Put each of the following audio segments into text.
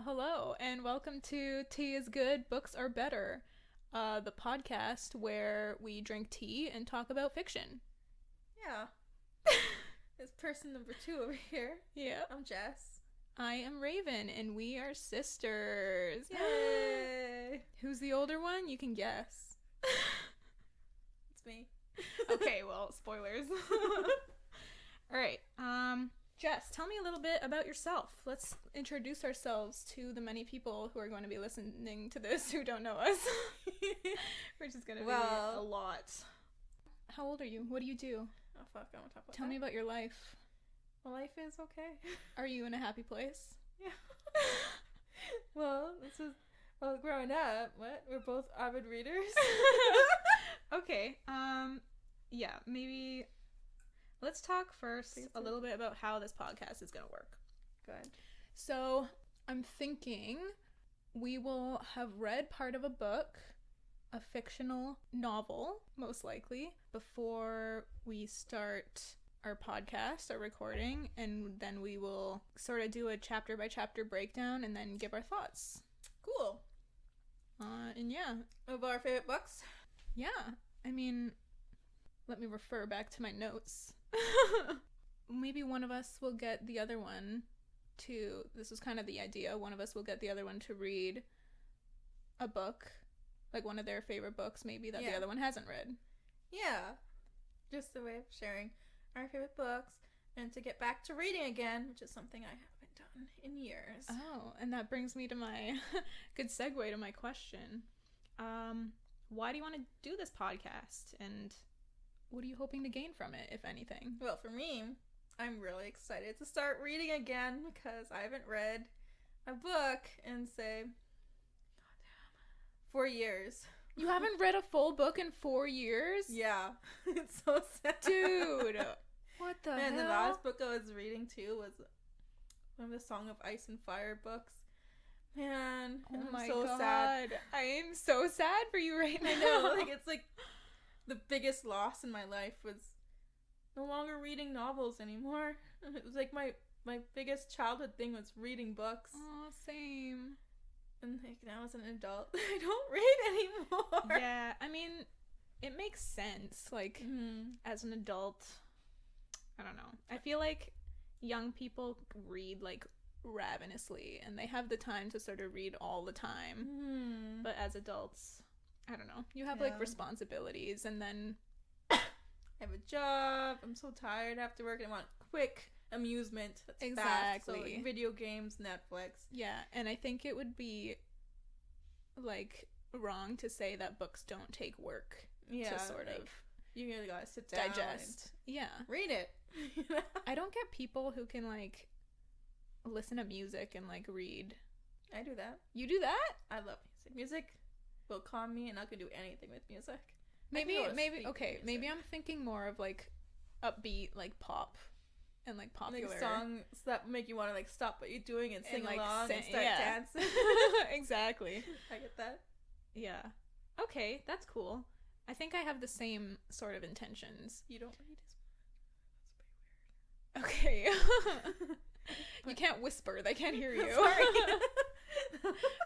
Hello, and welcome to Tea is Good, Books Are Better, the podcast where we drink tea and talk about fiction. Yeah. It's person number 2 over here. Yeah. I'm Jess. I am Raven, and we are sisters. Yay! Who's the older one? You can guess. It's me. Okay, well, spoilers. Alright, Jess, tell me a little bit about yourself. Let's introduce ourselves to the many people who are going to be listening to this who don't know us. Which is going to be a lot. How old are you? What do you do? Oh, fuck, I want to talk about Tell me about your life. My life is okay. Are you in a happy place? Yeah. Growing up, we're both avid readers. Okay, yeah, maybe let's talk first a little bit about how this podcast is going to work. Good. So, I'm thinking we will have read part of a book, a fictional novel, most likely, before we start our podcast, our recording, and then we will sort of do a chapter by chapter breakdown and then give our thoughts. Cool. And yeah. Of our favorite books? Yeah. I mean, let me refer back to my notes. Maybe one of us will get the other one to, this is kind of the idea, one of us will get the other one to read a book, like one of their favorite books maybe that the other one hasn't read. Yeah. Just a way of sharing our favorite books and to get back to reading again, which is something I haven't done in years. Oh, and that brings me to my good segue to my question. Why do you want to do this podcast, and what are you hoping to gain from it, if anything? Well, for me, I'm really excited to start reading again because I haven't read a book in, say, 4 years. You haven't read a full book in 4 years? Yeah. It's so sad. Dude. What the hell? And the last book I was reading, too, was one of the Song of Ice and Fire books. Man, I'm so God. Sad. I am so sad for you right now. I know, like, it's like the biggest loss in my life was no longer reading novels anymore. It was like my biggest childhood thing was reading books. Oh, same. And like now as an adult, I don't read anymore. Yeah, I mean, it makes sense. Like, as an adult, I don't know. I feel like young people read, like, ravenously, and they have the time to sort of read all the time. But as adults, I don't know. You have, like, responsibilities, and then I have a job. I'm so tired after work, and I want quick amusement. That's exactly. Fast. So, like, video games, Netflix. Yeah, and I think it would be, like, wrong to say that books don't take work to sort of you really gotta sit down, digest. Yeah, read it. I don't get people who can, like, listen to music and, like, read. I do that. You do that? I love music. Music will calm me, and I can do anything with music. Maybe I'm thinking more of, like, upbeat, like, pop and, like, popular like songs that make you want to, like, stop what you're doing and sing like, along and start dancing. Exactly. I get that. Yeah. Okay, that's cool. I think I have the same sort of intentions. You don't read as much. That's very weird. Okay. You can't whisper. They can't hear you. Sorry.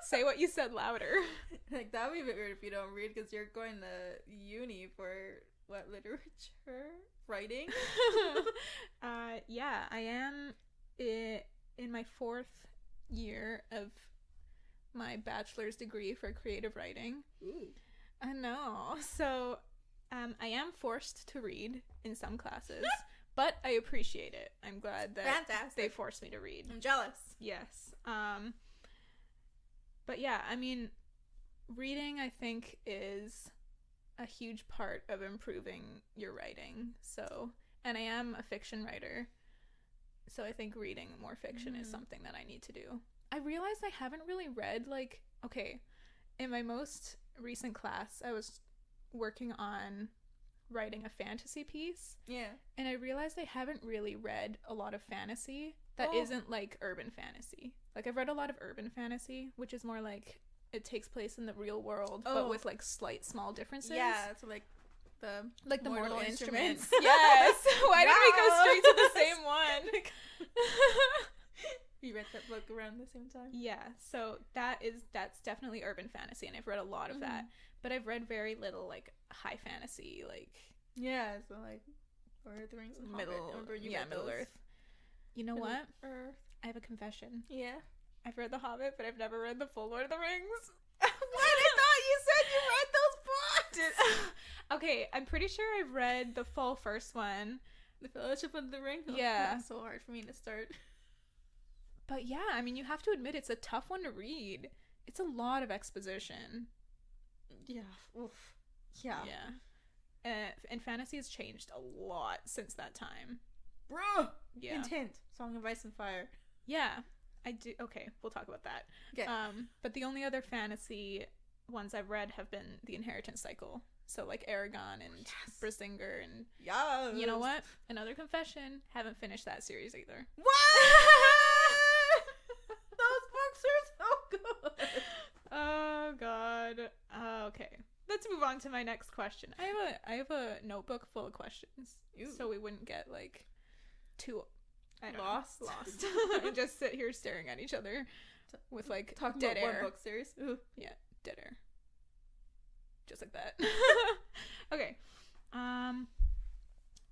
Say what you said louder. Like, that would be a bit weird if you don't read because you're going to uni for, what, literature? Writing? Yeah, I am in my 4th year of my bachelor's degree for creative writing. Ooh. I know. So, I am forced to read in some classes. But I appreciate it. I'm glad that they forced me to read. I'm jealous. Yes. But yeah, I mean, reading, I think, is a huge part of improving your writing. So, and I am a fiction writer. So I think reading more fiction is something that I need to do. I realized I haven't really read, like, okay, in my most recent class, I was working on writing a fantasy piece. Yeah. And I realized I haven't really read a lot of fantasy that isn't like urban fantasy. Like, I've read a lot of urban fantasy, which is more like it takes place in the real world, but with like slight small differences. Yeah, so like the Mortal Instruments. Yes. Why did we go straight to the same one? You read that book around the same time? Yeah, so that's definitely urban fantasy, and I've read a lot of that. But I've read very little like high fantasy, like Yeah, so like Lord of the Rings and Hobbit. Middle Earth. You know what? Earth. I have a confession. Yeah. I've read The Hobbit, but I've never read the full Lord of the Rings. What? I thought you said you read those books. Okay, I'm pretty sure I've read the full first one. The Fellowship of the Ring? Yeah. That's so hard for me to start. But yeah, I mean, you have to admit it's a tough one to read. It's a lot of exposition. Yeah. Oof. Yeah. Yeah. And fantasy has changed a lot since that time. Bro! Yeah. Hint, hint. Song of Ice and Fire. Yeah. I do. Okay, we'll talk about that. Okay. But the only other fantasy ones I've read have been the Inheritance Cycle. So like Aragon and Brazinger and you know what? Another confession. Haven't finished that series either. What? Those books are so good. Oh god. Okay. Let's move on to my next question. I have a notebook full of questions. Ew. So we wouldn't get like too Lost. And just sit here staring at each other with like Talk dead about air. one book series. Ooh. Yeah, dead air. Just like that. Okay.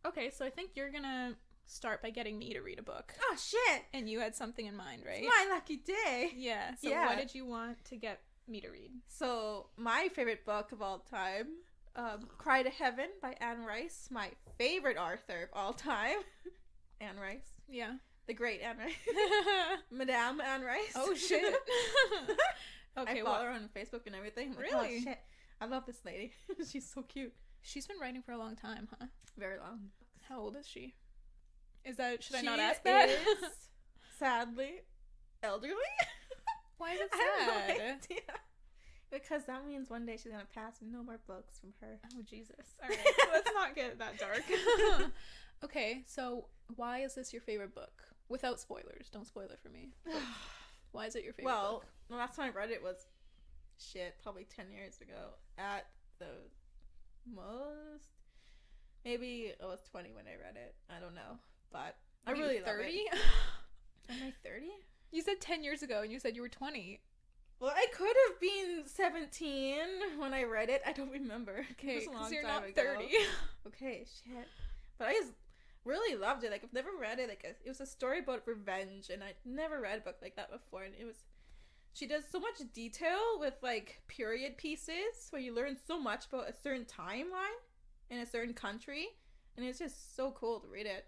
Okay, so I think you're gonna start by getting me to read a book. Oh shit! And you had something in mind, right? It's my lucky day. Yeah. So Yeah. what did you want to get me to read? So my favorite book of all time, Cry to Heaven by Anne Rice. My favorite author of all time, Anne Rice. Yeah. The great Anne Rice. Madame Anne Rice. Oh shit. Okay, I follow her on Facebook and everything. Like, really? Oh, shit. I love this lady. She's so cute. She's been writing for a long time, huh? Very long. How old is she? Should I She not ask that? is, sadly, elderly. Why is it I have no sad? idea. Because that means one day she's gonna pass and no more books from her. Oh Jesus. Alright, let's not get that dark. Okay, so why is this your favorite book? Without spoilers. Don't spoil it for me. Why is it your favorite book? The last time I read it was probably 10 years ago at the most. Maybe I was 20 when I read it. I don't know, but I really love 30? it. Am I 30? You said 10 years ago and you said you were 20. Well, I could have been 17 when I read it. I don't remember. Okay, It was a long because you're time not ago. 30. Okay, shit. But I just really loved it. Like, I've never read it. Like, it was a story about revenge, and I'd never read a book like that before. And she does so much detail with, like, period pieces where you learn so much about a certain timeline in a certain country. And it's just so cool to read it.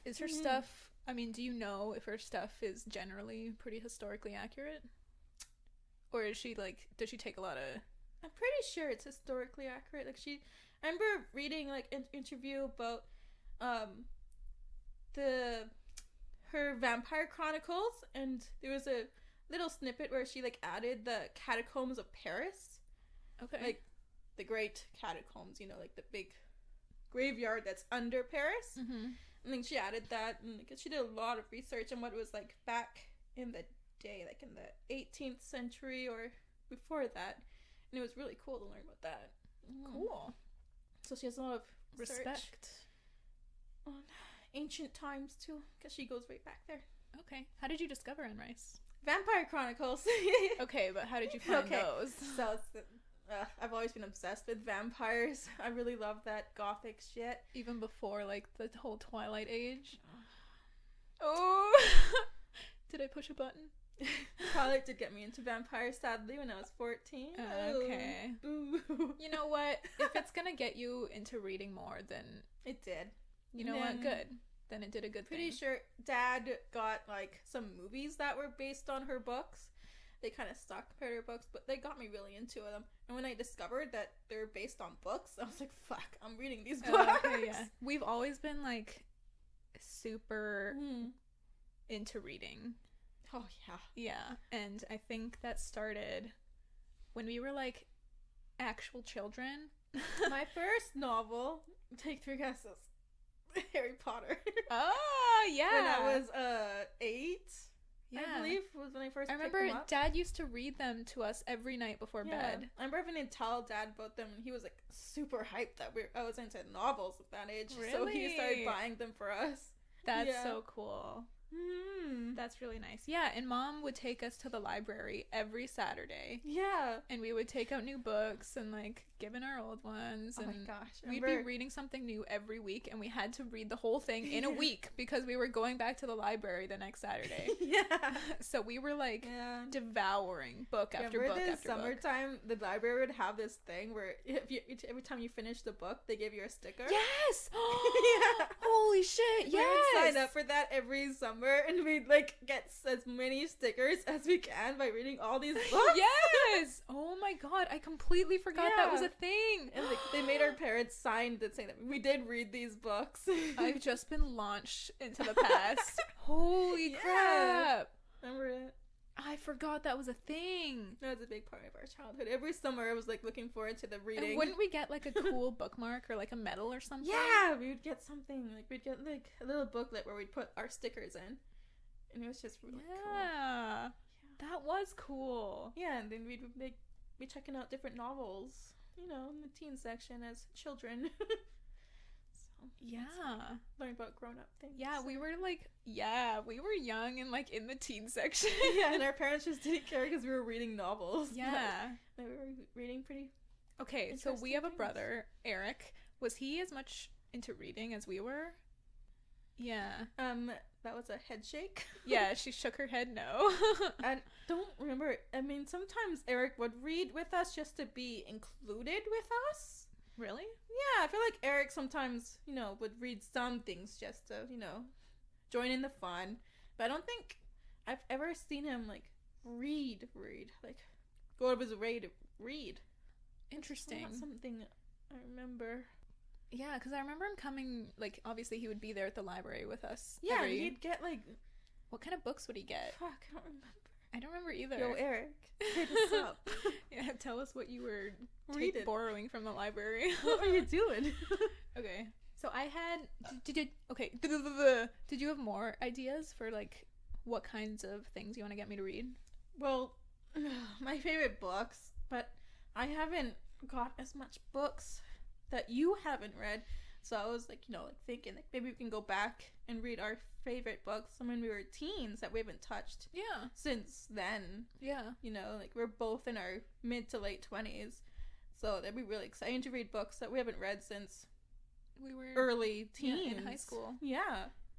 Is her stuff, I mean, do you know if her stuff is generally pretty historically accurate? Or is she, like, does she take a lot of... I'm pretty sure it's historically accurate. Like, I remember reading, like, an interview about, her Vampire Chronicles, and there was a little snippet where she, like, added the catacombs of Paris. Okay. Like, the great catacombs, you know, like the big graveyard that's under Paris. Mm-hmm. And then she added that, and like, she did a lot of research on what it was like back in the day, like in the 18th century or before that. And it was really cool to learn about that. Cool. So she has a lot of Respect. on ancient times too, because she goes right back there. Okay. How did you discover Anne Rice? Vampire Chronicles. Okay, but how did you find those? So I've always been obsessed with vampires. I really love that gothic shit. Even before, like, the whole Twilight age? Oh! Did I push a button? Twilight did get me into vampires, sadly, when I was 14. Okay. Boo. You know what? If it's gonna get you into reading more, then... It did. You know what? Good. Then it did a good thing. Pretty sure Dad got, like, some movies that were based on her books. They kind of suck compared to her books, but they got me really into them. And when I discovered that they're based on books, I was like, fuck, I'm reading these books. Okay, yeah. We've always been, like, super into reading. Oh, yeah. Yeah. And I think that started when we were, like, actual children. My first novel, take 3 guesses, Harry Potter. Oh, yeah. When I was 8. Yeah. I believe was when I first I picked remember them up. Dad used to read them to us every night before bed. I remember having to tell Dad about them, and he was like super hyped that I was into novels at that age. Really? So he started buying them for us. That's Yeah. so cool. That's really nice. Yeah, and Mom would take us to the library every Saturday. Yeah. And we would take out new books and, like, give in our old ones. Oh and my gosh. we'd be reading something new every week, and we had to read the whole thing in a week because we were going back to the library the next Saturday. Yeah. So we were, like, devouring book after book after summertime, book. The library would have this thing where every time you finish the book, they give you a sticker. Yes! Yeah. Holy shit, yes! We would sign up for that every summer, and we'd, like, get as many stickers as we can by reading all these books. Yes! Oh my god, I completely forgot that was a thing. And, like, they made our parents sign that saying that we did read these books. I've just been launched into the past. Holy crap. Remember it? I forgot that was a thing. That was a big part of our childhood. Every summer I was, like, looking forward to the reading. And wouldn't we get, like, a cool bookmark or, like, a medal or something? Yeah, we would get something. Like, we'd get, like, a little booklet where we'd put our stickers in. And it was just really cool. Yeah. That was cool. Yeah, and then we'd be checking out different novels, you know, in the teen section as children. Learn about grown-up things. Yeah, we were young and, like, in the teen section. Yeah, and our parents just didn't care because we were reading novels. Yeah. We were reading pretty so we have a brother, Eric. Was he as much into reading as we were? Yeah. That was a head shake. Yeah, she shook her head no. I don't remember. I mean, sometimes Eric would read with us just to be included with us. Really? Yeah, I feel like Eric sometimes, you know, would read some things just to, you know, join in the fun. But I don't think I've ever seen him, like, read. Like, go out of his way to read. Interesting. That's not something I remember. Yeah, because I remember him coming, like, obviously he would be there at the library with us. Yeah, he'd get, like... What kind of books would he get? Fuck, I don't remember. I don't remember either. Yo, Eric, hit us up. Yeah, tell us what you were borrowing from the library. What were you doing? Okay. So I had... Did you have more ideas for, like, what kinds of things you want to get me to read? Well, my favorite books, but I haven't got as much books that you haven't read, so I was like, you know, like thinking like maybe we can go back and read our favorite books from when we were teens that we haven't touched since then. You know, like we're both in our mid to late 20s, so that'd be really exciting to read books that we haven't read since we were early teens in high school.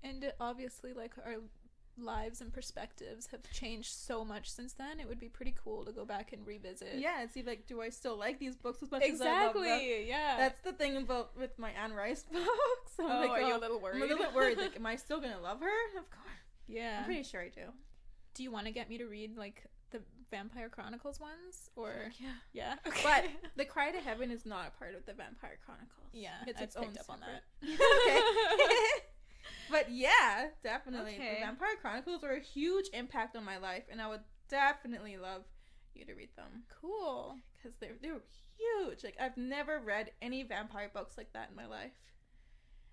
And obviously, like, our lives and perspectives have changed so much since then. It would be pretty cool to go back and revisit. Yeah, and see, like, do I still like these books as much as I love them? Yeah. That's the thing about with my Anne Rice books. Are you a little worried? I'm a little bit worried. Like, am I still gonna love her? Of course. Yeah. I'm pretty sure I do. Do you want to get me to read, like, the Vampire Chronicles ones? Or yeah. Okay. But The Cry to Heaven is not a part of the Vampire Chronicles. Yeah, it's its own up on that. Okay. But yeah, definitely. Okay. The Vampire Chronicles were a huge impact on my life, and I would definitely love you to read them. Cool. Because they were huge. Like, I've never read any vampire books like that in my life.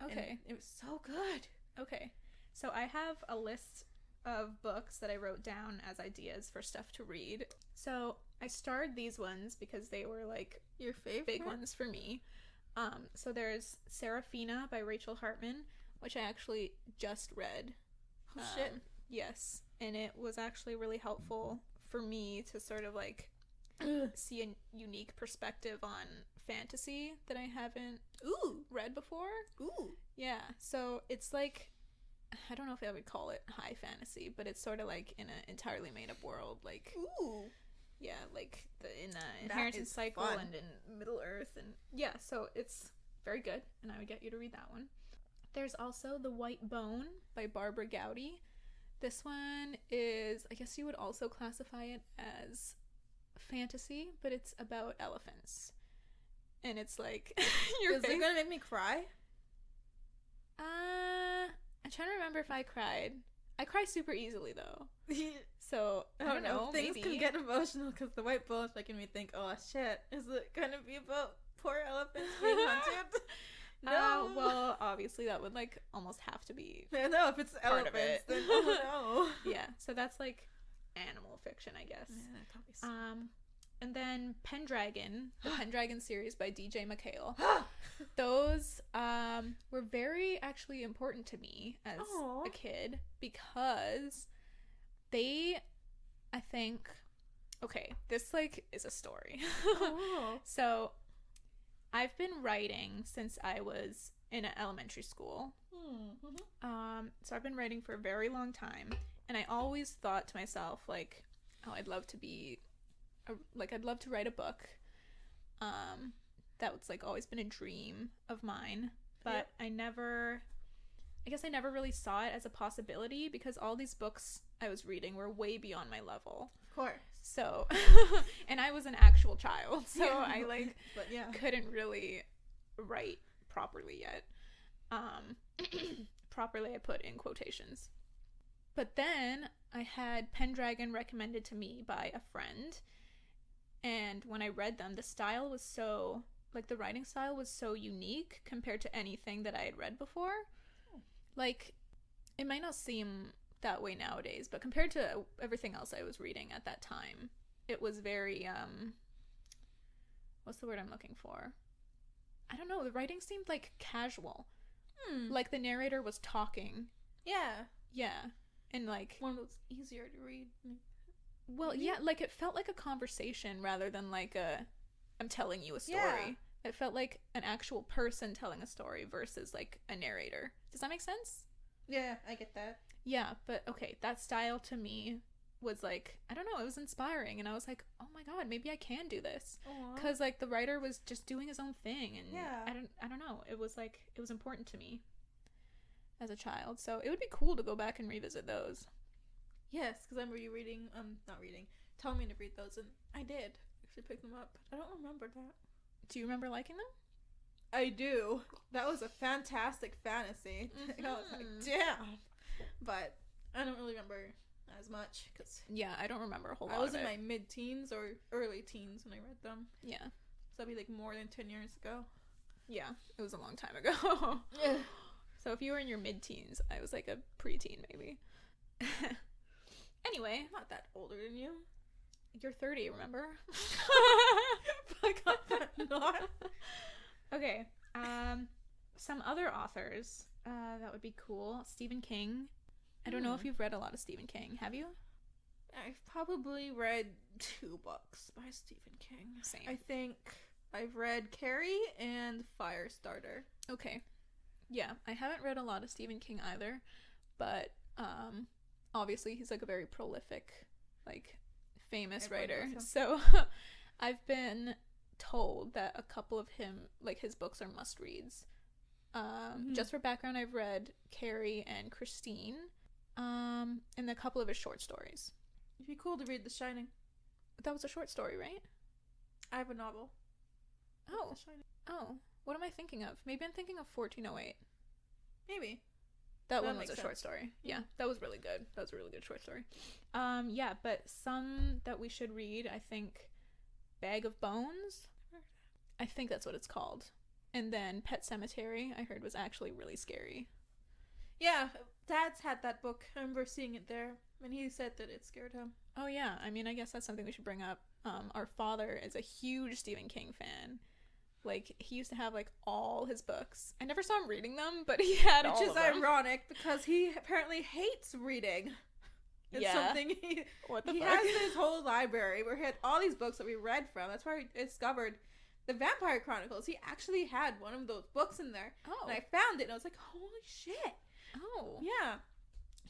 Okay. And it was so good. Okay. So I have a list of books that I wrote down as ideas for stuff to read. So I starred these ones because they were, like, your favorite big ones for me. So there's Serafina by Rachel Hartman, which I actually just read. Oh, shit. Yes. And it was actually really helpful for me to sort of, like, see a unique perspective on fantasy that I haven't read before. Yeah. So it's like, I don't know if I would call it high fantasy, but it's sort of like in an entirely made-up world. Like, yeah, like in the Inheritance Cycle fun. And in Middle Earth. And yeah, so it's very good, and I would get you to read that one. There's also The White Bone by Barbara Gowdy. This one is, I guess you would also classify it as fantasy, but it's about elephants. And it's like, Is it gonna make me cry? I'm trying to remember if I cried. I cry super easily, though. So, I don't know, things maybe. can get emotional because The White Bone is making me think, oh shit, is it gonna be about poor elephants being hunted? No. Well, obviously that would, like, almost have to be I know, if it's part elephants, of it. then oh no. Yeah, so that's, like, animal fiction, I guess. Yeah, that probably sucks. And then Pendragon, the Pendragon series by DJ McHale. Those were very actually important to me as a kid because they, I think, okay, this like is a story. So I've been writing since I was in elementary school. So I've been writing for a very long time, and I always thought to myself like, oh, I'd love to write a book. That was like always been a dream of mine, but I guess I never really saw it as a possibility because all these books I was reading were way beyond my level. Of course. So, and I was an actual child, so I like couldn't really write properly yet. Properly I put in quotations. But then I had Pendragon recommended to me by a friend, and when I read them, the style was so, like the writing style was so unique compared to anything that I had read before. Like, it might not seem that way nowadays, but compared to everything else I was reading at that time, it was very, what's the word I'm looking for? I don't know, the writing seemed like casual. Like the narrator was talking. Yeah. And like one was easier to read. Well, yeah, like it felt like a conversation rather than like I'm telling you a story. Yeah. It felt like an actual person telling a story versus like a narrator. Does that make sense? Yeah, I get that. Yeah, but okay, that style to me was like, I don't know, it was inspiring, and I was like, oh my god, maybe I can do this. Because like the writer was just doing his own thing, and I don't know, it was like, it was important to me as a child, so it would be cool to go back and revisit those. Yes, because I remember you telling me to read those, and I did actually pick them up. I don't remember that. Do you remember liking them? I do. That was a fantastic fantasy. I was like, damn. But I don't really remember as much because I don't remember a whole lot. I was in my mid-teens or early teens when I read them. Yeah, so that'd be like more than 10 years ago. Yeah, it was a long time ago. So if you were in your mid-teens, I was like a preteen maybe. Anyway, I'm not that older than you. You're 30, remember? I got that not. Okay, some other authors that would be cool. Stephen King. I don't know if you've read a lot of Stephen King. Have you? I've probably read 2 books by Stephen King. Same. I think I've read Carrie and Firestarter. Okay. Yeah, I haven't read a lot of Stephen King either, but obviously he's like a very prolific, like famous writer. So I've been told that a couple of his books are must-reads. Just for background, I've read Carrie and Christine, and a couple of his short stories. It'd be cool to read The Shining. That was a short story, right? I have a novel. Oh. The Shining. Oh. What am I thinking of? Maybe I'm thinking of 1408. Maybe. That one was a short story. Yeah, that was really good. That was a really good short story. Yeah, but some that we should read, I think Bag of Bones. I think that's what it's called. And then Pet Sematary, I heard was actually really scary. Yeah, Dad's had that book. I remember seeing it there, and he said that it scared him. Oh yeah, I mean, I guess that's something we should bring up. Our father is a huge Stephen King fan. Like, he used to have, like, all his books. I never saw him reading them, but he had all of them. Which is ironic, because he apparently hates reading. It's something he has his whole library where he had all these books that we read from. That's where he discovered the Vampire Chronicles. He actually had one of those books in there. Oh. And I found it, and I was like, holy shit. Oh. Yeah.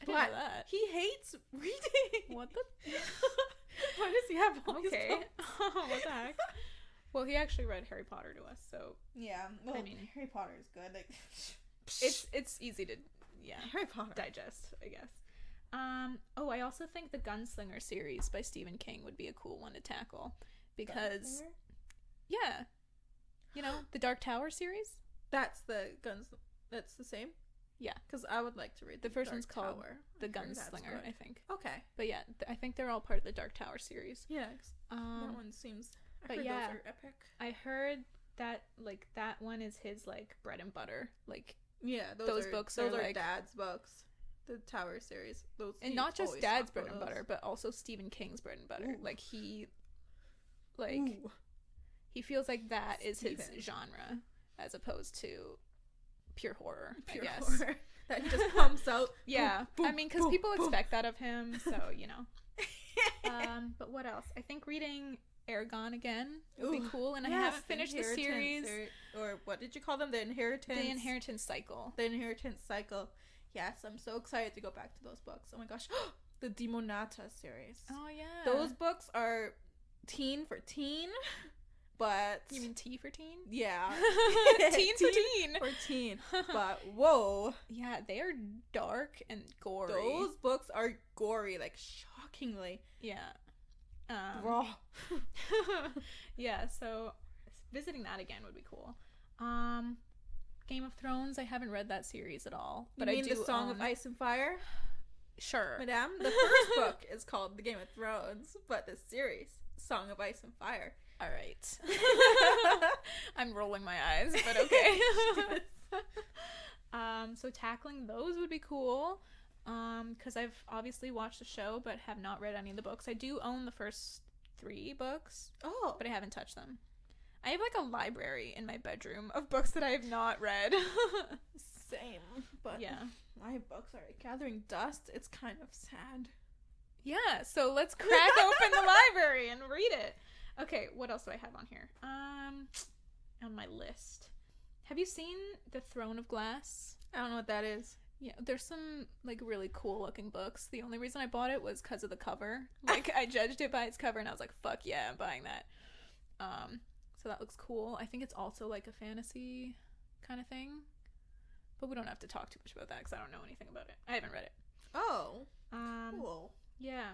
I didn't know that. He hates reading. What the? Why does he have all these books? What the heck? Well, he actually read Harry Potter to us, so yeah. Well, I mean, Harry Potter is good. Like, it's easy to Harry Potter digest, I guess. I also think the Gunslinger series by Stephen King would be a cool one to tackle because the Dark Tower series. That's the same. Yeah, because I would like to read the first one's called The Gunslinger, I think. Okay, but yeah, I think they're all part of the Dark Tower series. Yeah, that one seems. But those are epic. I heard that like that one is his like bread and butter. Like those books are like Dad's books. The Tower series. Those and not just Dad's bread and butter, but also Stephen King's bread and butter. Ooh. Like he Like, Ooh. he feels like that is his Steven. genre, as opposed to pure horror, Pure I guess. horror. That he just pumps out. Yeah. Boom, I mean, because boom, people boom. expect that of him, so, you know. But what else? I think reading Aragon again would be Ooh, cool, and I yes, haven't finished the Inheritance, series. or what did you call them? The Inheritance. The Inheritance Cycle. The Inheritance Cycle. Yes, I'm so excited to go back to those books. Oh my gosh. The Demonata series. Oh, yeah. Those books are teen for teen, but... You mean T for teen? Yeah. Teen for teen. For teen. But, whoa. Yeah, they are dark and gory. Those books are gory, like, shockingly. Yeah. Raw. Yeah, so visiting that again would be cool. Game of Thrones, I haven't read that series at all. But You mean I do the Song own... of Ice and Fire? Sure. Madame, the first book is called The Game of Thrones, but the series, Song of Ice and Fire. All right. I'm rolling my eyes, but okay. So tackling those would be cool. Because I've obviously watched the show, but have not read any of the books. I do own the first 3 books, Oh. but I haven't touched them. I have like a library in my bedroom of books that I have not read. Same. But Yeah. my books are gathering dust. It's kind of sad. Yeah, so let's crack open the library and read it. Okay, what else do I have on here? On my list. Have you seen The Throne of Glass? I don't know what that is. Yeah, there's some like really cool looking books. The only reason I bought it was because of the cover. Like I judged it by its cover and I was like, fuck yeah, I'm buying that. So that looks cool. I think it's also like a fantasy kind of thing. But we don't have to talk too much about that because I don't know anything about it. I haven't read it. Oh. Cool. Yeah.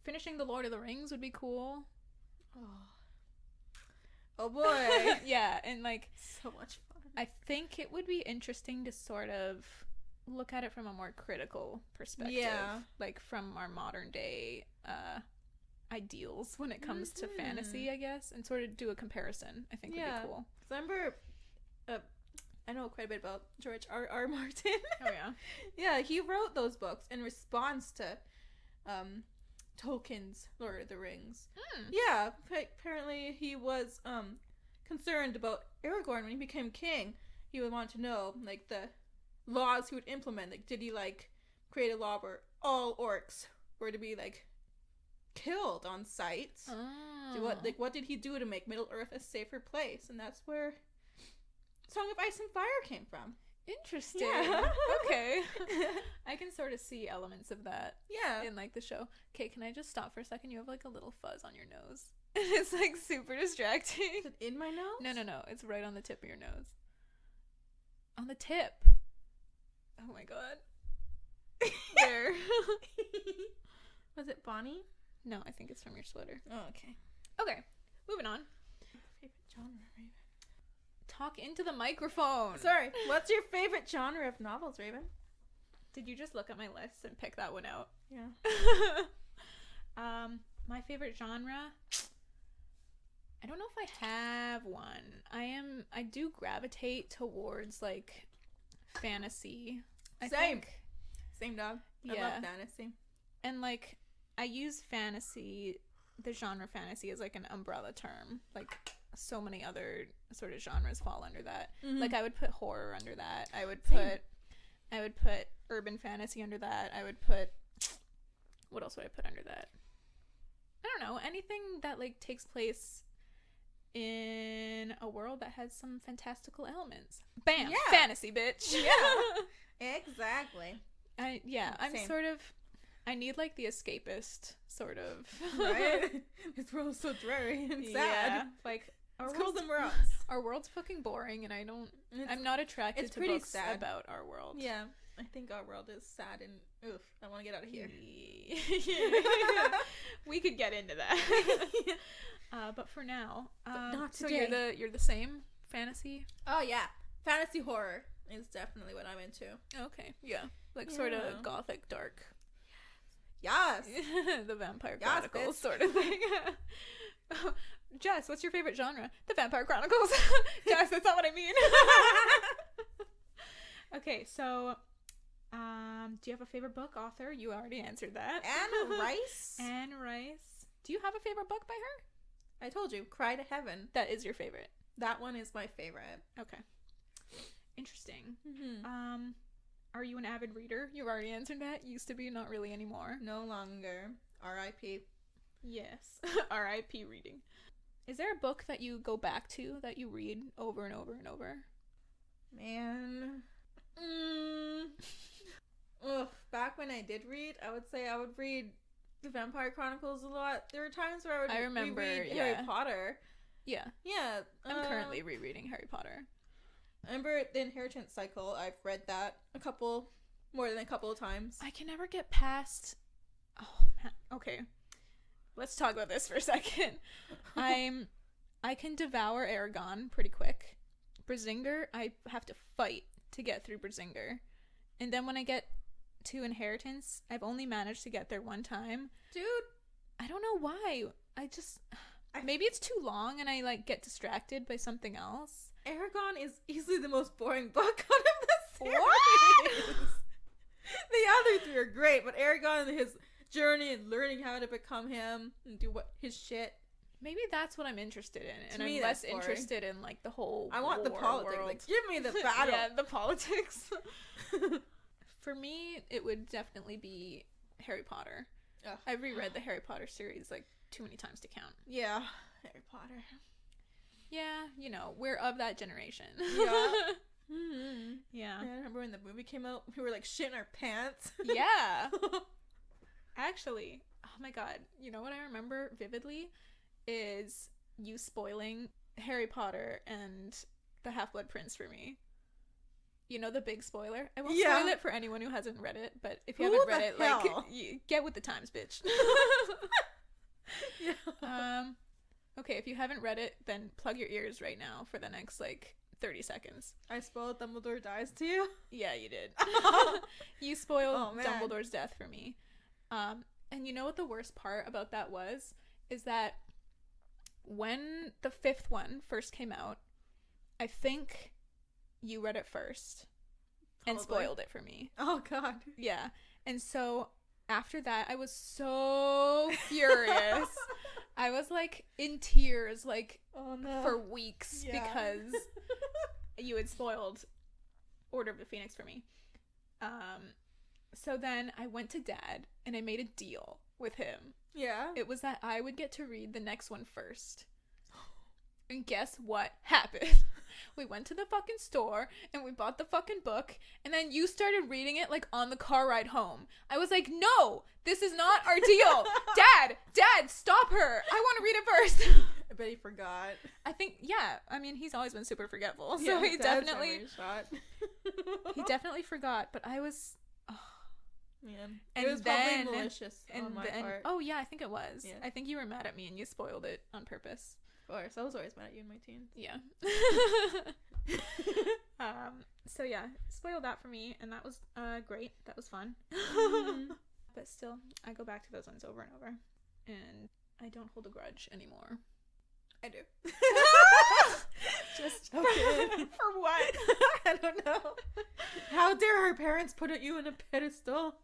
Finishing The Lord of the Rings would be cool. Oh boy. Yeah, and like So much fun. I think it would be interesting to sort of look at it from a more critical perspective. Yeah. Like from our modern day ideals when it comes to fantasy, I guess, and sort of do a comparison. I think would be cool. 'Cause I remember, I know quite a bit about George R. Martin. Oh yeah. Yeah, he wrote those books in response to Tolkien's Lord of the Rings. Yeah, apparently he was concerned about Aragorn when he became king. He would want to know like the laws he would implement. Like, did he like create a law where all orcs were to be like killed on sight? Oh. What did he do to make Middle Earth a safer place? And that's where Song of Ice and Fire came from. Interesting. Yeah. Okay. I can sort of see elements of that Yeah. in like the show. Okay, can I just stop for a second? You have like a little fuzz on your nose. It's like super distracting. Is it in my nose? No. It's right on the tip of your nose. On the tip. Oh my god. There. Was it Bonnie? No, I think it's from your sweater. Oh, okay. Okay, moving on. Favorite genre, Raven? Talk into the microphone. Sorry. What's your favorite genre of novels, Raven? Did you just look at my list and pick that one out? Yeah. My favorite genre. I don't know if I have one. I do gravitate towards like fantasy. I Same. think. Same dog. I Yeah. love fantasy. And like I use fantasy, the genre fantasy, as like an umbrella term. Like so many other sort of genres fall under that. Like I would put horror under that. I would put urban fantasy under that. I would put, what else would I put under that? I don't know, anything that like takes place in a world that has some fantastical elements. Bam, Yeah. fantasy, bitch. Yeah. Exactly. I'm Same. sort of, I need like the escapist sort of. Right? This world's so dreary and sad. Yeah, like Let's go somewhere else. our world's fucking boring, and It's- I'm not attracted it's to pretty books sad. about our world. Yeah. I think our world is sad and oof. I want to get out of here. We could get into that. But for now, not so today. you're the same fantasy. Oh yeah. Fantasy horror is definitely what I'm into. Okay, yeah, like sort Yeah. of gothic, dark, Yes. the Vampire Yes, Chronicles bitch. sort of thing. Jess, what's your favorite genre? The Vampire Chronicles. Jess, that's not what I mean. Okay, so do you have a favorite book author? You already answered that. Anne Rice. Anne Rice. Do you have a favorite book by her? I told you, Cry to Heaven. That is your favorite. That one is my favorite. Okay. Interesting. Mm-hmm. Are you an avid reader? You've already answered that. Used to be, not really anymore. No longer. R.I.P. Yes. R.I.P. reading. Is there a book that you go back to that you read over and over and over? Man. Ugh, back when I did read, I would say I would read the Vampire Chronicles a lot. There were times where I would reread Harry Potter. Yeah. Yeah. I'm currently rereading Harry Potter. I remember The Inheritance Cycle. I've read that more than a couple of times. I can never get past... Oh, man. Okay. Let's talk about this for a second. I can devour Aragon pretty quick. Brazinger, I have to fight to get through Brazinger. And then when I get to Inheritance, I've only managed to get there one time. Dude, I don't know why. Maybe it's too long and I like get distracted by something else. Aragon is easily the most boring book out of the series. What? The other three are great, but Aragon and his journey and learning how to become him and do his shit. Maybe that's what I'm interested in, and I'm less interested in like the whole. I want the politics. World. Like, give me the battle. Yeah, the politics. For me, it would definitely be Harry Potter. Ugh. I've reread the Harry Potter series like too many times to count. Yeah, Harry Potter. Yeah, you know, we're of that generation. Yeah. Mm-hmm. Yeah. I remember when the movie came out, we were like shitting our pants. Yeah. Actually, oh my god, you know what I remember vividly is you spoiling Harry Potter and the Half-Blood Prince for me. You know, the big spoiler. I won't spoil it for anyone who hasn't read it, but if you haven't read it, like, get with the times, bitch. Yeah. Okay, if you haven't read it, then plug your ears right now for the next, like, 30 seconds. I spoiled Dumbledore dies to you? Yeah, you did. You spoiled Dumbledore's death for me. And you know what the worst part about that was? Is that when the 5th one first came out, I think you read it first and spoiled it for me. Oh, God. Yeah. And so after that, I was so furious. I was like in tears, like, oh, no. for weeks because you had spoiled Order of the Phoenix for me. So then I went to Dad and I made a deal with him. Yeah. It was that I would get to read the next one first. And guess what happened? We went to the fucking store and we bought the fucking book, and then you started reading it like on the car ride home. I was like, no, this is not our deal. Dad, stop her. I want to read it first. I bet he forgot. I think, yeah. I mean, he's always been super forgetful, so he definitely forgot. But I was, man, and it was then, probably malicious on my part. Oh yeah, I think it was. Yeah. I think you were mad at me and you spoiled it on purpose. Of course, I was always mad at you in my teens. Yeah. So yeah, spoiled that for me, and that was great. That was fun. Mm-hmm. But still, I go back to those ones over and over, and I don't hold a grudge anymore. I do. Just okay. For what? I don't know. How dare her parents put you in a pedestal?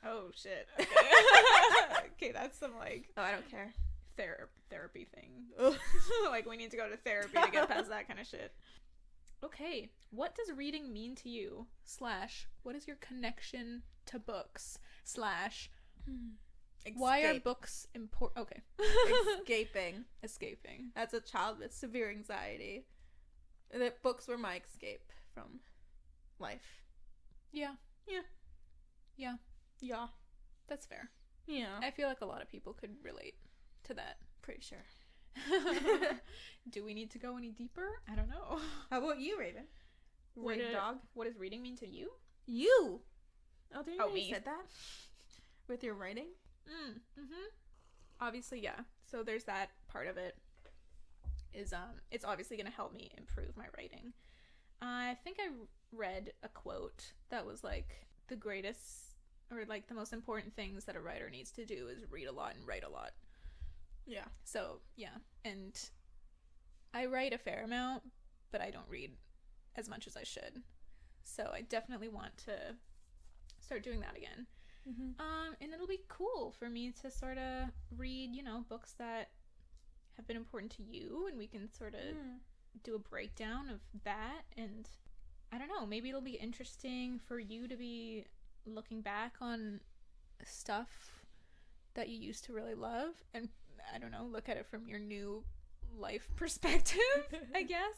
Oh shit. Okay. Okay, that's some like, oh, I don't care. Therapy thing. Like, we need to go to therapy to get past that kind of shit. Okay, what does reading mean to you? / what is your connection to books? / why are books important? Okay. Escaping. As a child with severe anxiety, that books were my escape from life. Yeah. That's fair. Yeah. I feel like a lot of people could relate to that. Pretty sure. Do we need to go any deeper? I don't know. How about you, Raven? Dog. What does reading mean to you? You. Oh, didn't you me. said that? With your writing? Mm-hmm. Obviously, yeah. So there's that part of it. Is it's obviously going to help me improve my writing. I think I read a quote that was like the greatest, or like the most important things that a writer needs to do is read a lot and write a lot. Yeah. So, yeah. And I write a fair amount, but I don't read as much as I should. So I definitely want to start doing that again. Mm-hmm. And it'll be cool for me to sort of read, books that have been important to you, and we can sort of do a breakdown of that. And I don't know, maybe it'll be interesting for you to be looking back on stuff that you used to really love, and I don't know, look at it from your new life perspective, I guess.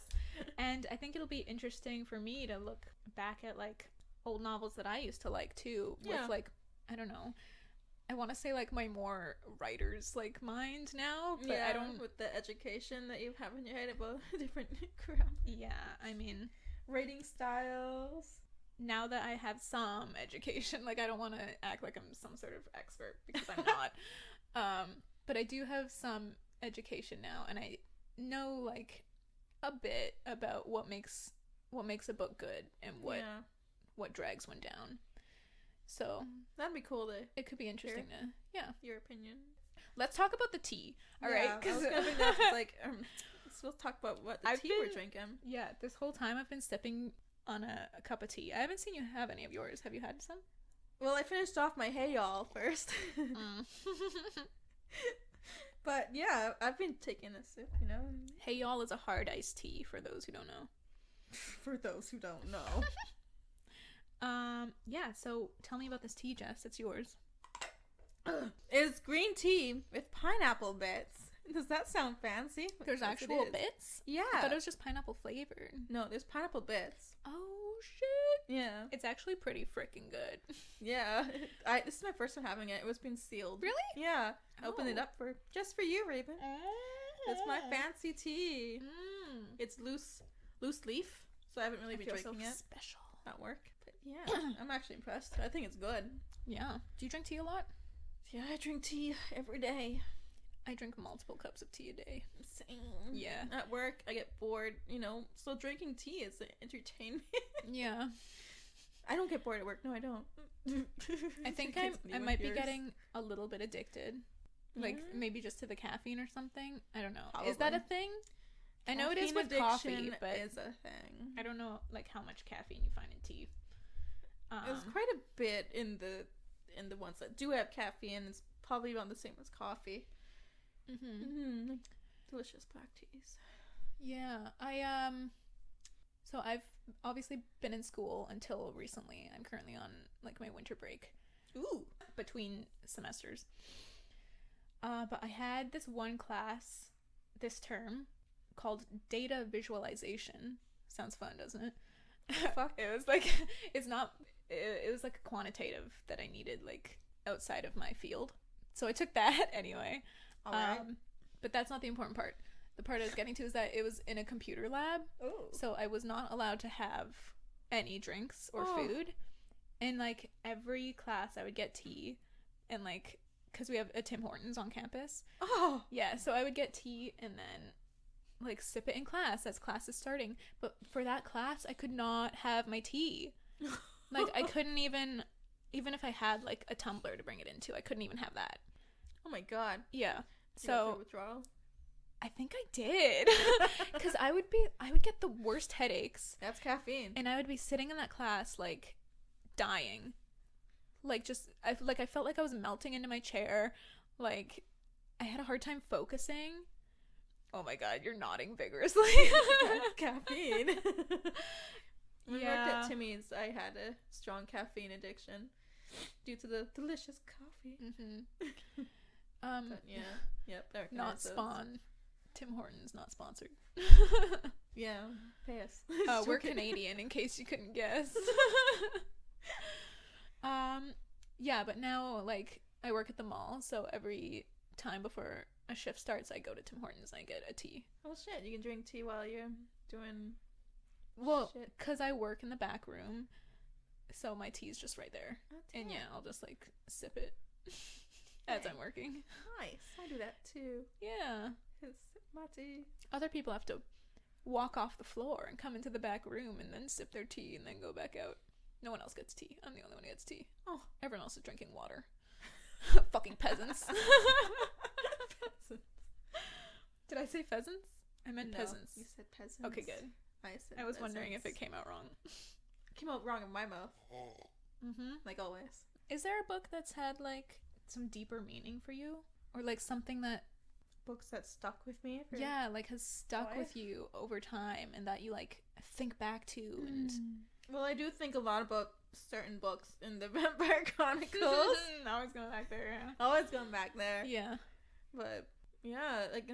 And I think it'll be interesting for me to look back at like old novels that I used to like too, with like, I don't know, I want to say like my more writer's like mind now, but I don't, with the education that you have in your head about different crap. Yeah, I mean, writing styles. Now that I have some education, like I don't want to act like I'm some sort of expert, because I'm not. But I do have some education now, and I know like a bit about what makes a book good and what drags one down. So that'd be cool to it could be interesting to your opinion. Let's talk about the tea. All right, because that's like let's talk about what the tea we're drinking. Yeah, this whole time I've been sipping on a cup of tea. I haven't seen you have any of yours. Have you had some? Well, I finished off my Hey Y'all first. But yeah, I've been taking a sip, you know. Hey Y'all is a hard iced tea, for those who don't know. For those who don't know. Yeah, so tell me about this tea, Jess. It's yours. It's green tea with pineapple bits. Does that sound fancy? There's actual bits? Yeah. I thought it was just pineapple flavored. No, there's pineapple bits. Oh, shit. Yeah. It's actually pretty freaking good. Yeah. This is my first time having it. It was being sealed. Really? Yeah. I opened it up just for you, Raven. It's my fancy tea. It's loose leaf, so I haven't really been drinking it. Special at work. But yeah, I'm actually impressed. I think it's good. Yeah. Do you drink tea a lot? Yeah, I drink tea every day. I drink multiple cups of tea a day. Same. Yeah. At work, I get bored, you know, so drinking tea is entertainment. Yeah. I don't get bored at work. No, I don't. I think I might be getting a little bit addicted. Like, maybe just to the caffeine or something. I don't know. Probably. Is that a thing? I know it is with coffee, but is a thing. I don't know, like, how much caffeine you find in tea. There's quite a bit in the ones that do have caffeine. It's probably about the same as coffee. Delicious black teas. Yeah, so I've obviously been in school until recently. I'm currently on like my winter break. Ooh. Between semesters. But I had this one class this term called data visualization. Sounds fun, doesn't it? Fuck. It was like, it was like a quantitative that I needed like outside of my field. So I took that anyway. Right. But that's not the important part. The part I was getting to is that it was in a computer lab. Ooh. So I was not allowed to have any drinks or food. And like every class I would get tea, and like, because we have a Tim Hortons on campus. Oh. Yeah, so I would get tea and then like sip it in class as class is starting. But for that class, I could not have my tea. Like I couldn't even if I had like a tumbler to bring it into, I couldn't even have that. Oh my god. Yeah. So withdrawal? I think I did. Because I would get the worst headaches. That's caffeine. And I would be sitting in that class like dying. Like just I felt like I was melting into my chair. Like I had a hard time focusing. Oh my god, you're nodding vigorously. That's caffeine. When I worked at Timmy's, I had a strong caffeine addiction due to the delicious coffee. But yeah. Yep. Not spawn. Tim Hortons not sponsored. Yeah, pay us. We're Canadian, in case you couldn't guess. Yeah, but now like I work at the mall, so every time before a shift starts, I go to Tim Hortons and I get a tea. Oh shit! You can drink tea while you're doing. Well, because I work in the back room, so my tea's just right there, and yeah, I'll just like sip it as I'm working. Nice. I do that too. Yeah. Sip my tea. Other people have to walk off the floor and come into the back room and then sip their tea and then go back out. No one else gets tea. I'm the only one who gets tea. Oh, everyone else is drinking water. Fucking peasants. Did I say pheasants? I meant peasants. You said peasants. Okay, good. I was wondering if it came out wrong. It came out wrong in my mouth. Like always. Is there a book that's had like some deeper meaning for you? Or like something that books that stuck with me. Yeah, like has stuck Why? with you over time and that you like think back to and Well, I do think a lot about certain books in the Vampire Chronicles. always going back there. Always going back there. Yeah. But yeah, like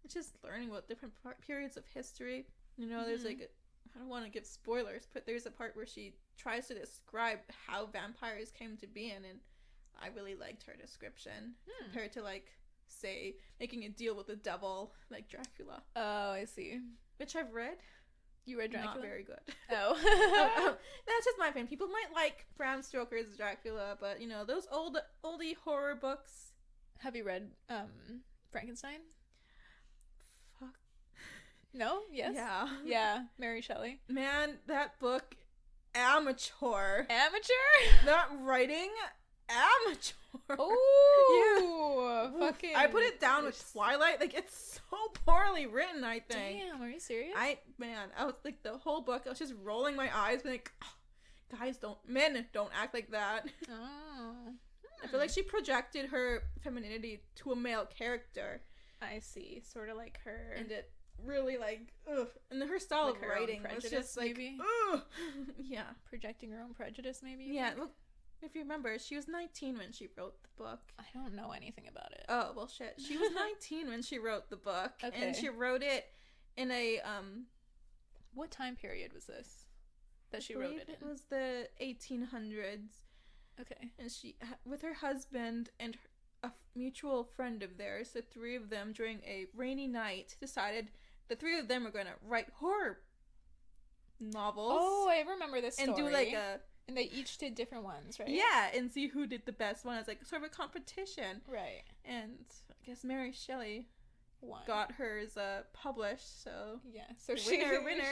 it's just learning about different periods of history. You know, there's like I don't want to give spoilers, but there's a part where she tries to describe how vampires came to be in, and I really liked her description compared to like say making a deal with the devil like Dracula. Oh, I see. Which I've read. You read Dracula? Not very good. Oh. That's just my opinion. People might like Bram Stoker's Dracula, but you know, those oldie horror books. Have you read Frankenstein? Fuck. No? Yes? Yeah. Yeah, Mary Shelley. Man, that book, amateur. Amateur? That writing, amateur. Oh, Yeah. fucking. I put it down with Twilight. Like, it's so poorly written, I think. Damn, are you serious? I was like, the whole book, I was just rolling my eyes, being like, oh, men don't act like that. Oh. I feel like she projected her femininity to a male character. I see. Sort of like her. And it really, like, ugh. And her style Like of her own writing was prejudice, just like, maybe? ugh. Yeah. Projecting her own prejudice, maybe? you Yeah, think? look, if you remember, she was 19 when she wrote the book. I don't know anything about it. Oh, well, shit. She was 19 when she wrote the book. Okay. And she wrote it in a, What time period was this that she I wrote believe it in? was the 1800s. Okay. And she, with her husband and a mutual friend of theirs, the three of them, during a rainy night, decided the three of them were going to write horror novels. Oh, I remember this story. and do like a... And they each did different ones, right? Yeah, and see who did the best one as like sort of a competition. Right. And I guess Mary Shelley One. got hers published, so Yeah. So winner,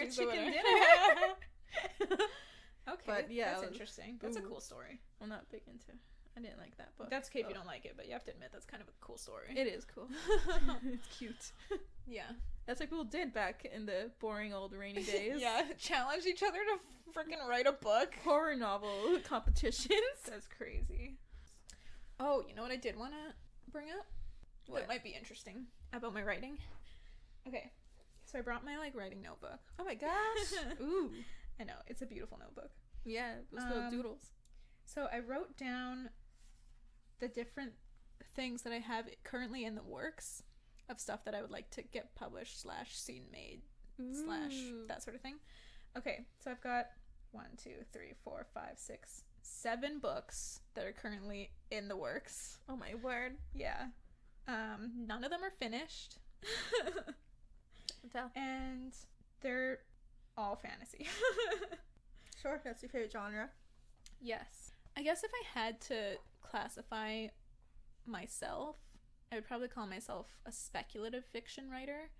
she's the chicken winner. dinner. Okay. But, yeah, that's it was- interesting. That's a ooh. cool story. I'm not big into. I didn't like that book. That's okay if so. you don't like it, but you have to admit that's kind of a cool story. It is cool. It's cute. Yeah. That's what people did back in the boring old rainy days. Yeah. Challenge each other to freaking write a book. Horror novel competitions. That's crazy. Oh, you know what I did want to bring up? What? That might be interesting about my writing. Okay. So I brought my like writing notebook. Oh my gosh. Ooh. I know, it's a beautiful notebook. Yeah, those little doodles. So I wrote down the different things that I have currently in the works of stuff that I would like to get published / scene made / that sort of thing. Okay, so I've got 1, 2, 3, 4, 5, 6, 7 books that are currently in the works. Oh my word. Yeah. None of them are finished. And they're all fantasy. Sure, that's your favorite genre. Yes. I guess if I had to classify myself, I would probably call myself a speculative fiction writer,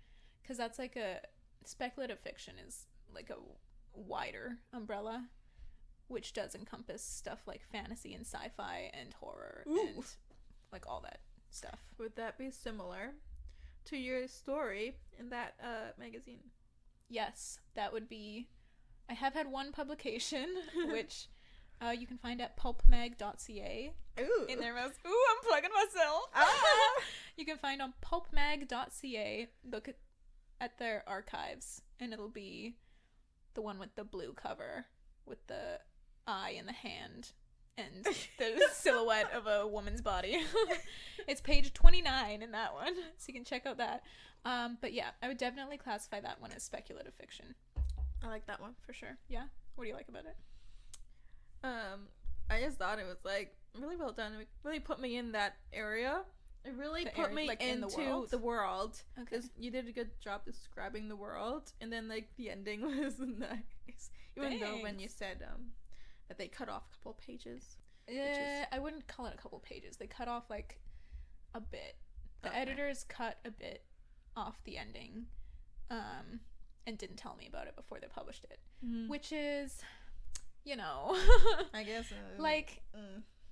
because that's like a speculative fiction is like a wider umbrella, which does encompass stuff like fantasy and sci-fi and horror and like all that stuff. Would that be similar to your story in that magazine? Yes, that would be. I have had one publication, which you can find at pulpmag.ca. Ooh. In their most. Ooh, I'm plugging myself. Ah! You can find on pulpmag.ca. Look at their archives, and it'll be the one with the blue cover with the eye and the hand and the silhouette of a woman's body. It's page 29 in that one, so you can check out that. But yeah, I would definitely classify that one as speculative fiction. I like that one. For sure. Yeah? What do you like about it? I just thought it was like really well done. It really put me in that area. It really put me like, into the world. Okay. Because you did a good job describing the world, and then like the ending was nice. Even though when you said that they cut off a couple of pages. I wouldn't call it a couple pages. They cut off like a bit. The Okay. editors cut a bit off the ending, and didn't tell me about it before they published it, which is, you know, I guess like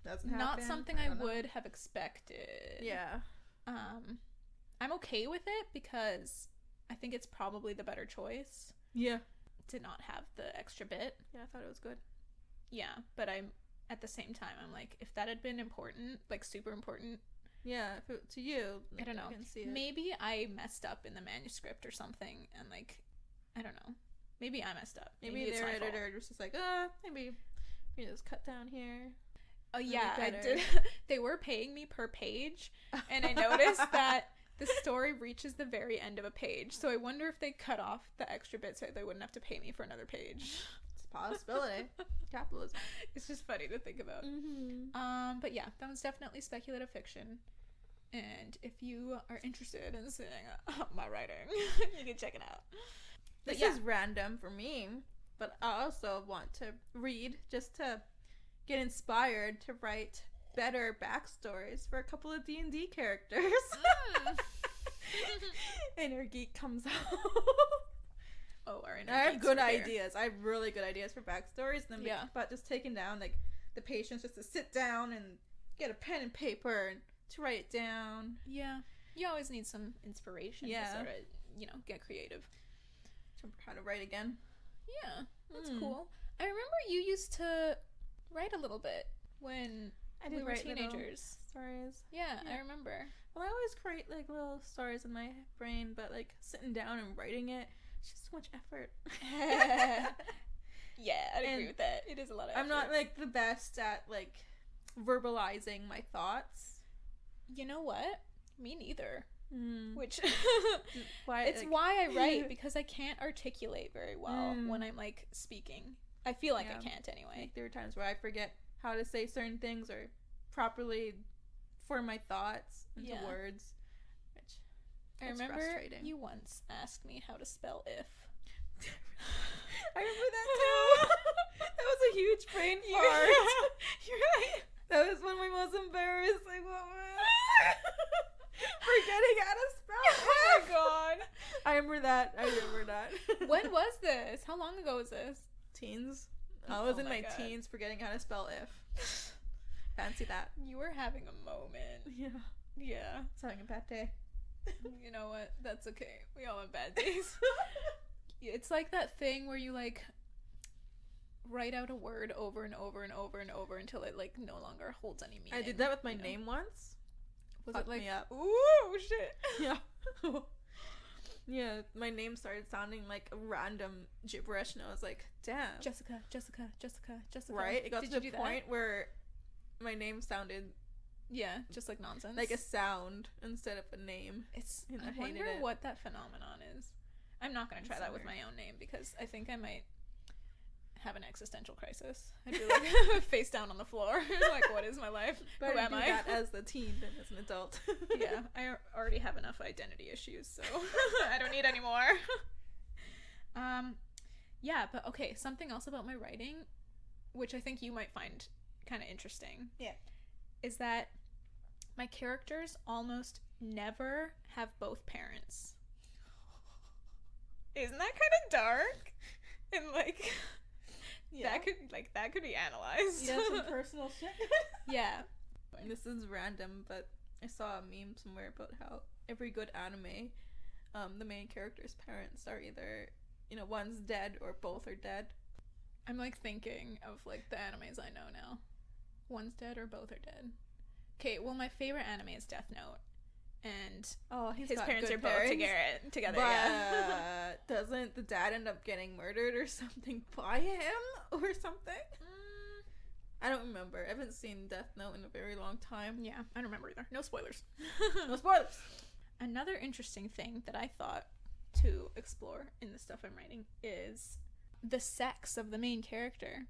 doesn't not happen. something I would have expected. Yeah. I'm okay with it because I think it's probably the better choice Yeah. to not have the extra bit. Yeah, I thought it was good. Yeah, but I'm at the same time I'm like, if that had been important, like super important, Yeah, to you. I don't know. can see it. Maybe I messed up in the manuscript or something, and like, I don't know. Maybe I messed up. Maybe it's their my fault. editor was just like, maybe you just cut down here. Oh yeah, I better. did. They were paying me per page, and I noticed that the story reaches the very end of a page. So I wonder if they cut off the extra bit so they wouldn't have to pay me for another page. It's a possibility. Capitalism. It's just funny to think about. Mm-hmm. But yeah, that was definitely speculative fiction. And if you are interested in seeing my writing, you can check it out. This is random for me, but I also want to read just to get inspired to write better backstories for a couple of D&D characters. Inner geek comes out. Oh, our inner I have geeks good were here. ideas. I have really good ideas for backstories. And then but just taking down like the patience just to sit down and get a pen and paper and to write it down. Yeah, you always need some inspiration to sort of, get creative. Remember how to write again. Yeah, that's cool. I remember you used to write a little bit when we were teenagers. Stories. Yeah, I remember. Well, I always create like little stories in my brain, but like sitting down and writing it, it's just so much effort. Yeah, I'd agree with that. It is a lot of effort. I'm not like the best at like verbalizing my thoughts. You know what? Me neither. Which why I write, because I can't articulate very well when I'm like speaking. I feel like I can't anyway. Like, there are times where I forget how to say certain things or properly form my thoughts into words, which I remember you once asked me how to spell if. I remember that too. That was a huge brain fart. You're right. That was one of my most embarrassing moments. Forgetting how to spell. Oh my god. I remember that. When was this? How long ago was this? Teens. I was in my teens forgetting how to spell if. Fancy that. You were having a moment. Yeah. I was having a bad day. You know what? That's okay. We all have bad days. It's like that thing where you like write out a word over and over and over and over until it like no longer holds any meaning. I did that with my name once. Was Fucked it like, me up. Ooh, shit. Yeah. Yeah, my name started sounding like a random gibberish, and I was like, damn. Jessica. Right? It got to the point where my name sounded... Yeah, just like nonsense. Like a sound instead of a name. I wonder what that phenomenon is. I'm not going to try that with my own name, because I think I might have an existential crisis. I'd be like face down on the floor. Like, what is my life? Who am I? That as the teen than as an adult. Yeah, I already have enough identity issues, so I don't need any more. Yeah, but okay, something else about my writing, which I think you might find kind of interesting. Yeah. Is that my characters almost never have both parents. Isn't that kind of dark? And like... Yeah. That could be analyzed. Yeah, some personal shit. Yeah. This is random, but I saw a meme somewhere about how every good anime, the main character's parents are either, one's dead or both are dead. I'm like thinking of like the animes I know now. One's dead or both are dead. Okay, well my favorite anime is Death Note. And his parents are both together. But doesn't the dad end up getting murdered or something by him or something? I don't remember. I haven't seen Death Note in a very long time. Yeah, I don't remember either. No spoilers. No spoilers. Another interesting thing that I thought to explore in the stuff I'm writing is the sex of the main character.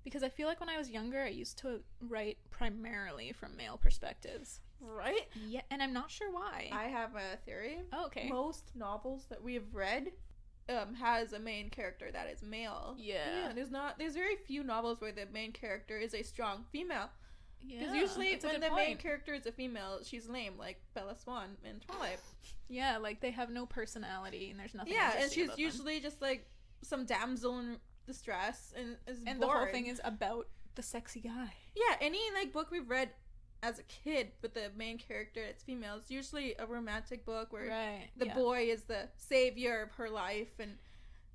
Because I feel like when I was younger, I used to write primarily from male perspectives. Right? Yeah, and I'm not sure why. I have a theory. Oh, okay. Most novels that we have read has a main character that is male. Yeah. There's very few novels where the main character is a strong female. Yeah. Because usually when the main character is a female, she's lame, like Bella Swan in Twilight. Yeah, like they have no personality and there's nothing. Yeah, and she's usually just like some damsel in distress and is boring. The whole thing is about the sexy guy. Yeah, any like book we've read as a kid with the main character that's female, it's usually a romantic book where the boy is the savior of her life, and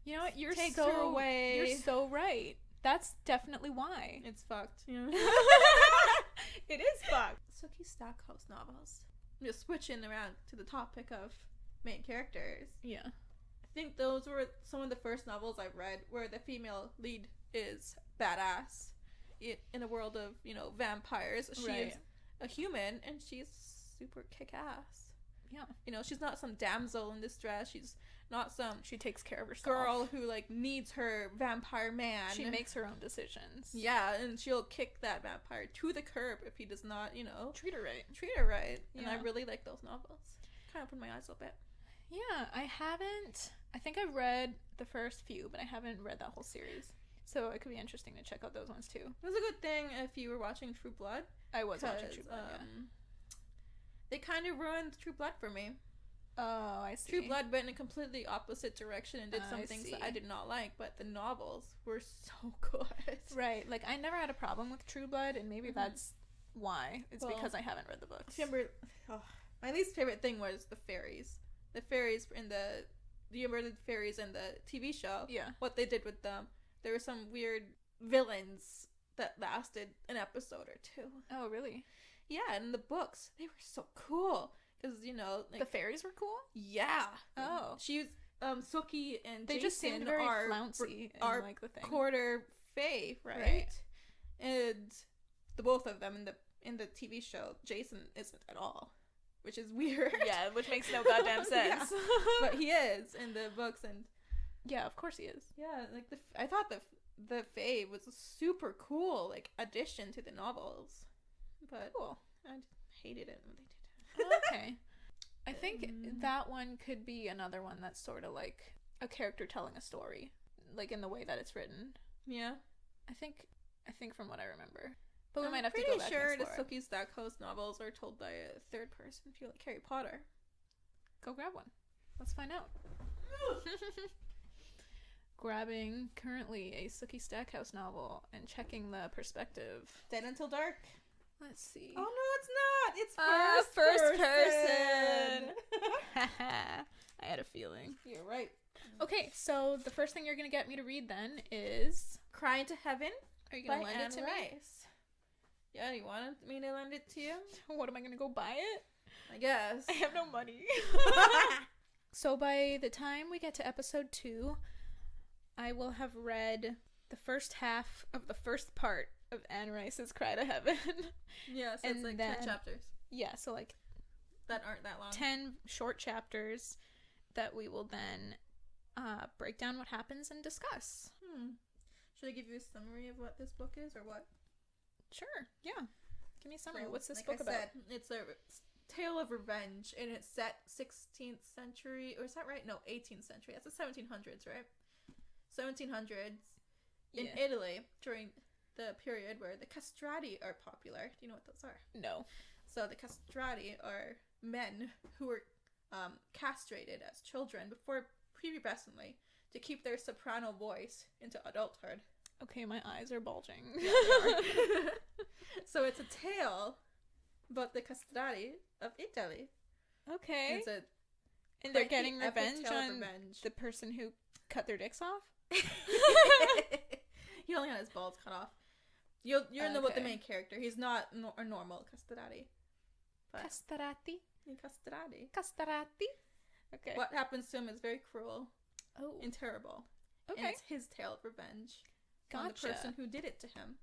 you know what, you're takes her away. You're so right. That's definitely why. It's fucked. It is fucked. Sookie Stackhouse novels. just switching around to the topic of main characters. Yeah. I think those were some of the first novels I read where the female lead is badass in a world of, vampires. She is a human and she's super kick-ass. Yeah. She's not some damsel in distress. She's not some She takes care of herself. girl who, like, needs her vampire man. She makes her own decisions. Yeah, and she'll kick that vampire to the curb if he does not, Treat her right. treat her right. Yeah. And I really like those novels. Kind of opened my eyes a little bit. Yeah, I think I've read the first few, but I haven't read that whole series. So it could be interesting to check out those ones too. It was a good thing if you were watching True Blood. I was watching True Blood, They kind of ruined True Blood for me. Oh, I see. True Blood went in a completely opposite direction and did some I things see. that I did not like, but the novels were so good. Right, like I never had a problem with True Blood, and maybe that's why. It's because I haven't read the books. My least favorite thing was the fairies. The fairies in the remember the fairies in the TV show? Yeah. What they did with them. There were some weird villains that lasted an episode or two. Oh, really? Yeah, and the books, they were so cool. Because, like... The fairies were cool? Yeah. Oh. She was, Sookie and They Jason just seemed very flouncy in, are like, the thing. quarter fae, right? And the both of them in the TV show, Jason isn't at all. Which is weird. Yeah, which makes no goddamn sense. Yeah. But he is in the books, and... Yeah, of course he is. Yeah, like, I thought the fae was a super cool, like, addition to the novels. But cool. I hated it when they did it. Okay. I think that one could be another one that's sort of like a character telling a story, like in the way that it's written. Yeah. I think from what I remember. But we might have to go back I'm pretty and sure the explore it. Sookie Stackhouse novels are told by a third person if you like Harry Potter. Go grab one. Let's find out. Grabbing currently a Sookie Stackhouse novel and checking the perspective. Dead Until Dark. Let's see. Oh no, it's not. It's first person. I had a feeling. You're right. Okay, so the first thing you're gonna get me to read then is Crying to Heaven. Are you gonna lend it to me? Rice. Yeah, you wanted me to lend it to you? What, am I gonna go buy it? I guess. I have no money. So by the time we get to episode 2, I will have read the first half of the first part of Anne Rice's Cry to Heaven. Yeah, so And it's like then- 10 chapters. Yeah, so like That aren't that long. 10 short chapters that we will then break down what happens and discuss. Should I give you a summary of what this book is, or what? Sure, yeah. Give me a summary. So, What's this like book I about? said, it's a tale of revenge, and it's set 16th century, or is that right? No, 18th century. That's the 1700s, right? 1700s in Yeah. Italy during the period where the castrati are popular. Do you know what those are? No. So the castrati are men who were castrated as children before prepubescently to keep their soprano voice into adulthood. Okay, my eyes are bulging. So it's a tale about the castrati of Italy. Okay. It's a And they're quite getting the epic revenge tale of on revenge. the person who cut their dicks off? He only had his balls cut off. You're know what the Okay. main character. He's not a normal castrati. But Castrati? castrati. Castrati? Okay. What happens to him is very cruel Oh, and terrible. And okay. it's his tale of revenge on the Gotcha. person who did it to him.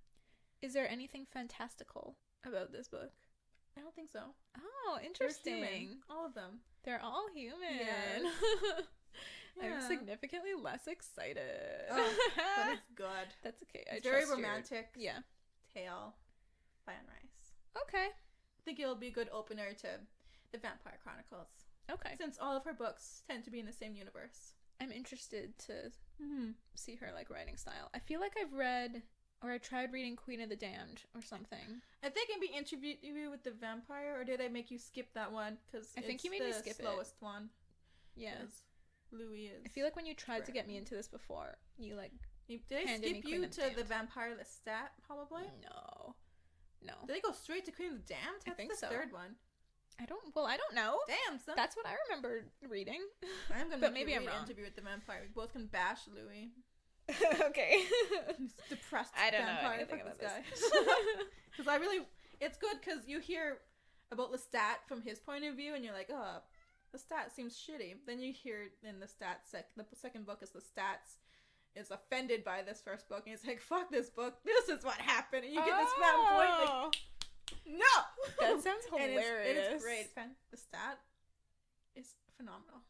Is there anything fantastical about this book? I don't think so. Oh, They're interesting. human. All of them. They're all human. Yes. I'm Yeah. significantly less excited. Oh, but it's good. That's okay. It's I very trust your- romantic Yeah. tale by Anne Rice. Okay. I think it'll be a good opener to the Vampire Chronicles. Okay. Since all of her books tend to be in the same universe. I'm interested to Mm-hmm. see her like writing style. I feel like I've read or I tried reading Queen of the Damned or something. I think in the interview with the vampire, or did I make you skip that one? Because I think you made me skip it. the slowest one. Yeah. 'Cause Louis is. I feel like when you tried to get me into this before, you like Did I handed me skip Queen you of the to the Damned. Vampire Lestat, probably? No. Did I go straight to Queen of the Damned? I That's think the so. third one. I don't know. Damn, son. That's what I remember reading. I'm gonna but make maybe you I'm read wrong. Interview with the Vampire. We both can bash Louis. Okay. He's depressed I don't know vampire. anything Fuck about this this. guy. Because it's good because you hear about Lestat from his point of view, and you're like, oh, Lestat seems shitty. Then you hear in the second book is Lestat is offended by this first book, and he's like, fuck this book, this is what happened, and you get this fanboy like, no! That sounds hilarious. And it's great. Lestat is phenomenal.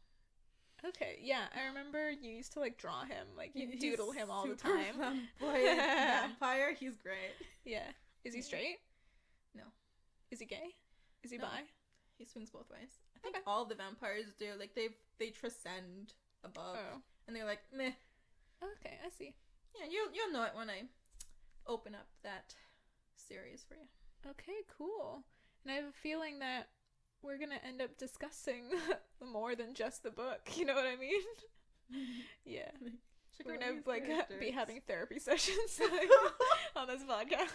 Okay, yeah, I remember you used to like draw him, like you doodle him all the super time. Flamboyant vampire, he's great. Yeah. Is he straight? No. Is he gay? Is he No. bi? He swings both ways. I think all the vampires do. Like they transcend above, and they're like meh. Okay, I see. Yeah, you'll know it when I open up that series for you. Okay, cool. And I have a feeling that we're gonna end up discussing more than just the book. You know what I mean? Yeah. We're gonna like be having therapy sessions on this podcast.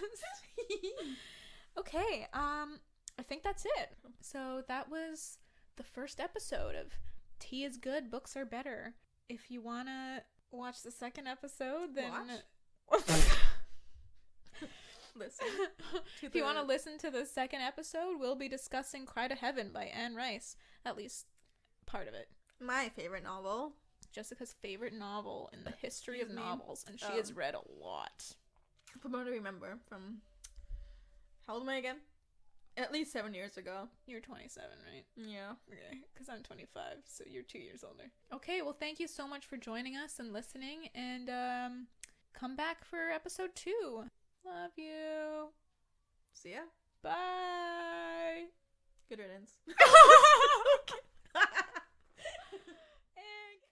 Okay, I think that's it. So that was the first episode of Tea is Good, Books Are Better. If you wanna watch the second episode, then listen. If you want to listen to the second episode, we'll be discussing Cry to Heaven by Anne Rice. At least part of it. My favorite novel. Jessica's favorite novel in the history of novels, and she has read a lot. From what I remember from... How old am I again? At least 7 years ago. You're 27, right? Yeah. Okay, because I'm 25, so you're 2 years older. Okay, well, thank you so much for joining us and listening, and come back for episode 2. Love you. See ya. Bye. Good riddance.